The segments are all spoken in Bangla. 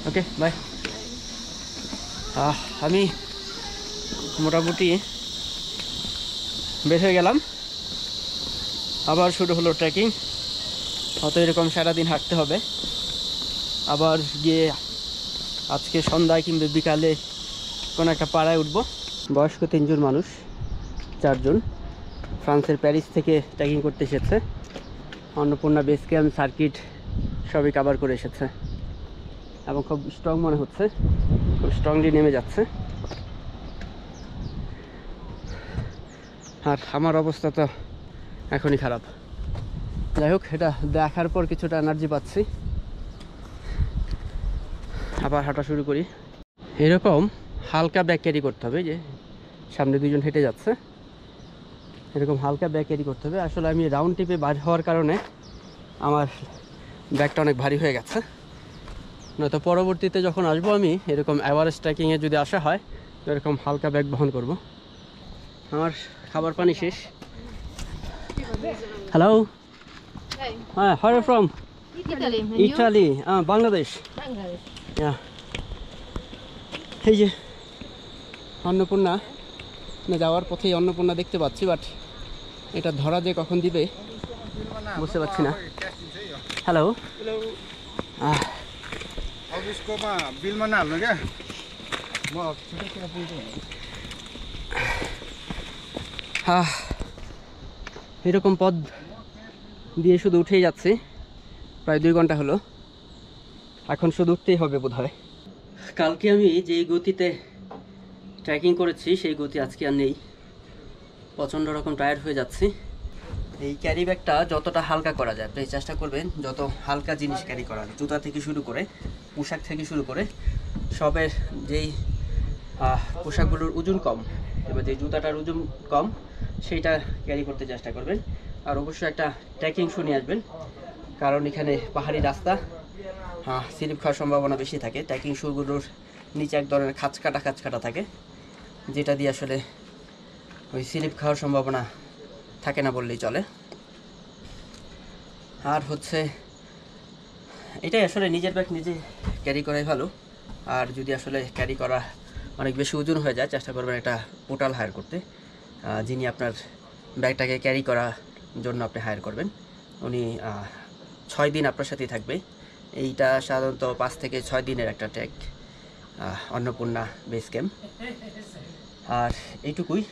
Okay bye. আমি মোটামুটি বের হয়ে গেলাম, আবার শুরু হলো ট্রেকিং। হয়তো এরকম সারাদিন হাঁটতে হবে, আবার গিয়ে আজকে সন্ধ্যায় কিংবা বিকালে কোনো একটা পাড়ায় উঠবো। বয়স্ক 3 জন মানুষ, 4 জন ফ্রান্সের প্যারিস থেকে ট্রেকিং করতে এসেছে। অন্নপূর্ণা বেস ক্যাম্প সার্কিট সবই কভার করে এসেছে এবং খুব স্ট্রং মনে হচ্ছে, খুব স্ট্রংলি নেমে যাচ্ছে। আর আমার অবস্থা তো এখনই খারাপ। যাই হোক, এটা দেখার পর কিছুটা এনার্জি পাচ্ছি, আবার হাঁটা শুরু করি। এরকম হালকা ব্যাগ ক্যারি করতে হবে, যে সামনে 2 জন হেঁটে যাচ্ছে, এরকম হালকা ব্যাগ ক্যারি করতে হবে। আসলে আমি রাউন্ড ট্রিপে বার হওয়ার কারণে আমার ব্যাগটা অনেক ভারী হয়ে গেছে, নয়তো পরবর্তীতে যখন আসবো আমি এরকম এভারেস্ট ট্রেকিংয়ে যদি আসা হয় তো এরকম হালকা ব্যাগ বহন করব। আমার খাবার পানি শেষ। হ্যালো, হ্যাঁ, where are you from? Italy. Italy, Bangladesh. এই যে অন্নপূর্ণা, না যাওয়ার পথেই অন্নপূর্ণা দেখতে পাচ্ছি, বাট এটা ধরা যে কখন দিবে বুঝতে পারছি না। হ্যালো, এরকম পথ দিয়ে শুধু উঠেই যাচ্ছি, প্রায় 2 ঘন্টা হলো। এখন শুধু উঠতেই হবে বোধহয়। কালকে আমি যেই গতিতে ট্রেকিং করেছি সেই গতি আজকে আর নেই, প্রচণ্ড রকম টায়ার্ড হয়ে যাচ্ছি। এই ক্যারি ব্যাগটা যতটা হালকা করা যায় আপনি চেষ্টা করবেন, যত হালকা জিনিস ক্যারি করার, জুতা থেকে শুরু করে পোশাক থেকে শুরু করে সবের যেই পোশাকগুলোর ওজন কম এবার যে জুতাটার ওজন কম সেইটা ক্যারি করতে চেষ্টা করবেন। আর অবশ্যই একটা ট্রেকিং শু নিয়ে আসবেন, কারণ এখানে পাহাড়ি রাস্তা, স্লিপ খাওয়ার সম্ভাবনা বেশি থাকে। ট্রেকিং শুগুলোর নিচে এক ধরনের খাঁচকাটা থাকে, যেটা দিয়ে আসলে ওই স্লিপ খাওয়ার সম্ভাবনা থাকে না বললেই চলে। আর হচ্ছে এটাই আসলে নিজের ব্যাগ নিজে ক্যারি করাই ভালো। আর যদি আসলে ক্যারি করা অনেক বেশি ওজন হয়ে যায়, চেষ্টা করবেন একটা পোর্টাল হায়ার করতে, যিনি আপনার ব্যাগটাকে ক্যারি করার জন্য আপনি হায়ার করবেন। উনি 6 দিন আপনার সাথেই থাকবে। এইটা সাধারণত 5 থেকে 6 দিনের একটা ট্রেক, অন্নপূর্ণা বেস ক্যাম্প। আর এইটুকুই।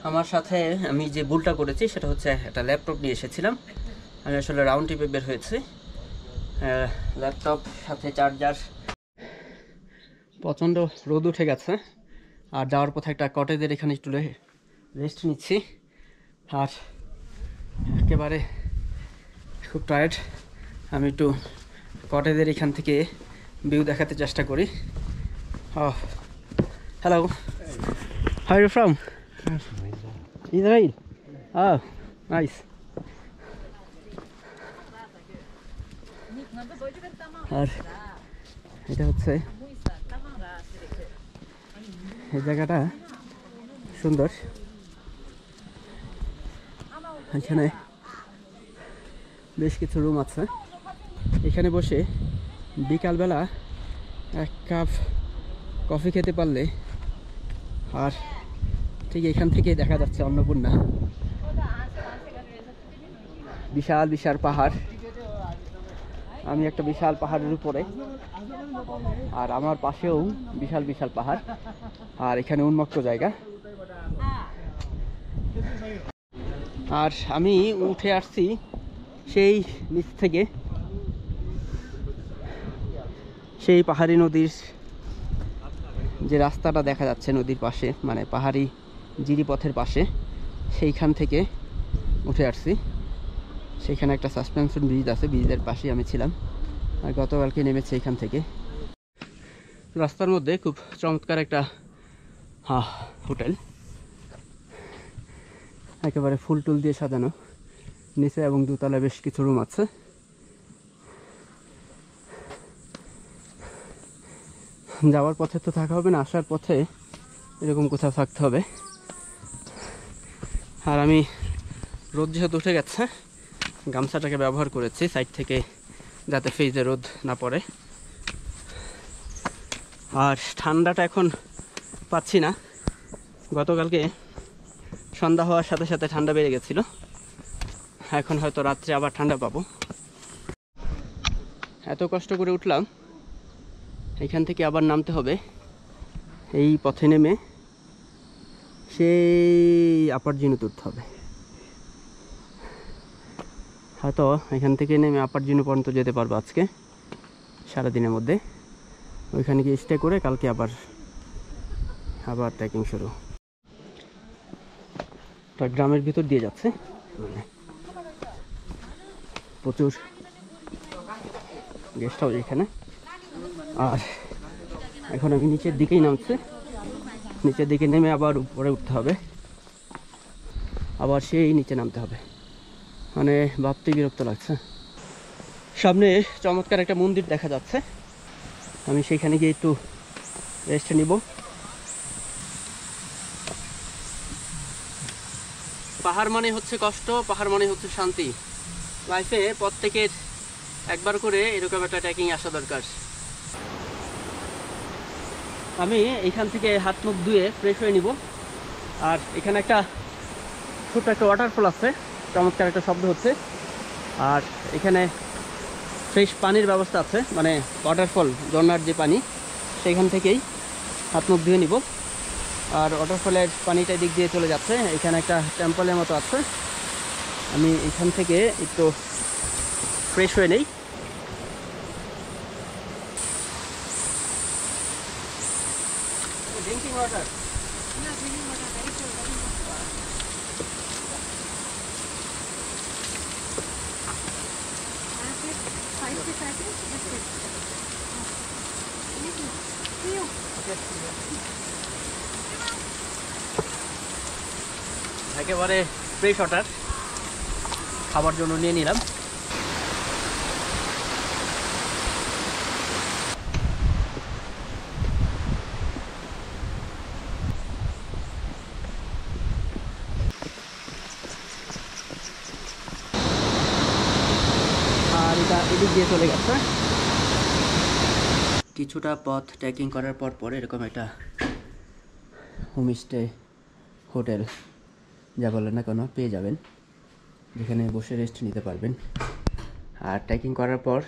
আমার সাথে আমি যে ভুলটা করেছি সেটা হচ্ছে একটা ল্যাপটপ নিয়ে এসেছিলাম। আমি আসলে রাউন্ড ট্রিপে বের হয়েছি, ল্যাপটপ সাথে চার্জার। প্রচণ্ড রোদ উঠে গেছে, আর যাওয়ার পথে একটা কটেজের এখানে একটু রেস্ট নিচ্ছি। আর একেবারে খুব টায়ার্ড। আমি একটু কটেজের এখান থেকে ভিউ দেখাতে চেষ্টা করি। Hello, how are you from? Israel. Oh, nice. আর এটা হচ্ছে এই জায়গাটা সুন্দর। এখানে বেশ কিছু রুম আছে। এখানে বসে বিকালবেলা 1 কাপ কফি খেতে পারলে, আর ঠিক এখান থেকে দেখা যাচ্ছে অন্নপূর্ণা। বিশাল বিশাল পাহাড়, আমি একটা বিশাল পাহাড়ের উপরে, আর আমার পাশেও বিশাল বিশাল পাহাড়, আর এখানে উন্মুক্ত জায়গা। আর আমি উঠে আসছি সেই নিচ থেকে, সেই পাহাড়ি নদীর যে রাস্তাটা দেখা যাচ্ছে নদীর পাশে, মানে পাহাড়ি জিরিপথের পাশে, সেইখান থেকে উঠে আসছি। সেখানে একটা সাসপেনশন ব্রিজ আছে, ব্রিজের পাশেই আমি ছিলাম, আর গতকালকে নেমেছি এখান থেকে। রাস্তার মধ্যে খুব চমৎকার একটা হোটেল, একেবারে ফুল টুল দিয়ে সাজানো, নিচে এবং দোতলায় বেশ কিছু রুম আছে। যাওয়ার পথে তো থাকা হবে না, আসার পথে এরকম কোথাও থাকতে হবে। আর আমি রোদ যেহেতু উঠে গেছে, গামছাটাকে ব্যবহার করেছি সাইড থেকে, যাতে ফেজে রোদ না পড়ে। আর ঠান্ডাটা এখন পাচ্ছি না। গতকালকে সন্ধ্যা হওয়ার সাথে সাথে ঠান্ডা বেড়ে গেছিলো, এখন হয়তো রাত্রে আবার ঠান্ডা পাবো। এত কষ্ট করে উঠলাম, এখান থেকে আবার নামতে হবে। এই পথে নেমে সেই আপার জিনুতে উঠতে হবে। হয়তো এখান থেকে নেমে আপার জিনু পর্যন্ত যেতে পারবো আজকে সারাদিনের মধ্যে। ওইখানে গিয়ে স্টে করে কালকে আবার ট্রেকিং শুরু। গ্রামের ভিতর দিয়ে যাচ্ছে, মানে প্রচুর গেস্ট হাউস এখানে। আর এখন আমি নিচের দিকেই নামছি, নিচের দিকে নেমে আবার উপরে উঠতে হবে, আবার সেই নিচে নামতে হবে। মানে ভাবতে বিরক্ত লাগছে। সামনে চমৎকার একটা মন্দির দেখা যাচ্ছে, আমি সেইখানে গিয়ে একটু রেস্ট নিব। পাহাড় মানে হচ্ছে কষ্ট, পাহাড় মানে হচ্ছে শান্তি। লাইফে প্রত্যেকের একবার করে এরকম একটা ট্রেকিং আসা দরকার। আমি এইখান থেকে হাত মুখ ধুয়ে ফ্রেশ হয়ে নিব। আর এখানে একটা ছোট্ট একটা ওয়াটারফল আছে, চমৎকার একটা শব্দ হচ্ছে। আর এখানে ফ্রেশ পানির ব্যবস্থা আছে, মানে ওয়াটারফল, ঝর্ণার যে পানি, সেইখান থেকেই হাত মুখ ধুয়ে নিব। আর ওয়াটারফলের পানিটা দিক দিয়ে চলে যাচ্ছে, এখানে একটা টেম্পলের মতো আছে। আমি এখান থেকে একটু ফ্রেশ হয়ে নেই। ড্রিঙ্কিং ওয়াটার, একেবারে ফ্রেশ ওয়াটার খাবার জন্য নিয়ে নিলাম। আর এটা এদিক দিয়ে চলে গেছে। কিছুটা পথ ট্রেকিং করার পর এরকম একটা হোমস্টে, হোটেল, যা বলেন না কেন, পেয়ে যাবেন, যেখানে বসে রেস্ট নিতে পারবেন। আর ট্রেকিং করার পর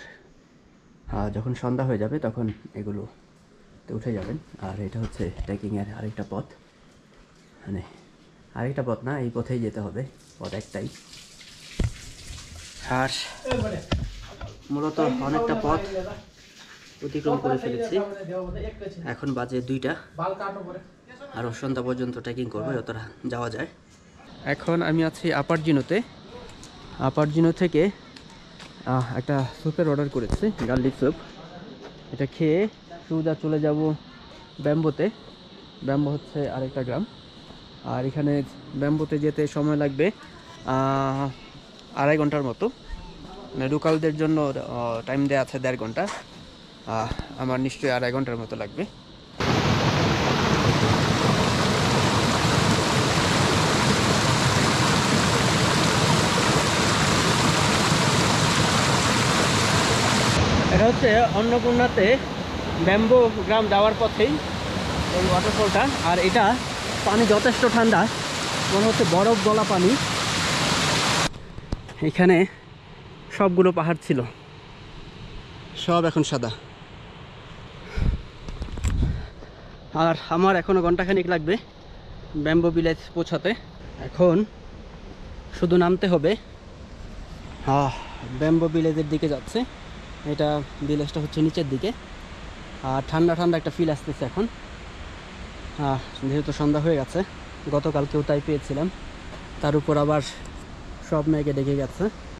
যখন সন্ধ্যা হয়ে যাবে তখন এগুলোতে উঠে যাবেন। আর এটা হচ্ছে ট্রেকিংয়ের আরেকটা পথ, মানে আরেকটা পথ না, এই পথেই যেতে হবে, পথ একটাই। আর মূলত অনেকটা পথ অতিক্রম করে ফেলেছি, এখন বাজে 2টা। আরও সন্ধ্যা পর্যন্ত ট্রেকিং করবো যতটা যাওয়া যায়। এখন আমি আছি আপার জিনুতে। আপার জিনু থেকে একটা স্যুপের অর্ডার করেছি, গার্লিক স্যুপ। এটা খেয়ে সোজা চলে যাব ব্যাম্বোতে। ব্যাম্বো হচ্ছে আরেকটা গ্রাম। আর এখানে ব্যাম্বোতে যেতে সময় লাগবে 2.5 ঘন্টার মতো। মানে লোকালদের জন্য টাইম দেওয়া আছে 1.5 ঘন্টা, আমার নিশ্চয়ই 2.5 ঘন্টার মতো লাগবে। এটা হচ্ছে অন্নপূর্ণাতে ব্যাম্বো গ্রাম যাওয়ার পথেই এই ওয়াটারফলটা। আর এটা পানি যথেষ্ট ঠান্ডা, মনে হচ্ছে বরফ গলা পানি। এখানে সবগুলো পাহাড় ছিল, সব এখন সাদা। আর আমার এখনও ঘন্টাখানিক লাগবে ব্যাম্বো ভিলেজ পৌঁছাতে। এখন শুধু নামতে হবে। ব্যাম্বো ভিলেজের দিকে যাচ্ছে, এটা ভিলেজটা হচ্ছে নিচের দিকে। আর ঠান্ডা ঠান্ডা একটা ফিল আসতেছে এখন, যেহেতু সন্ধ্যা হয়ে গেছে। গতকালকেও তাই পেয়েছিলাম, তার উপর আবার সব মেঘে ডেকে গেছে।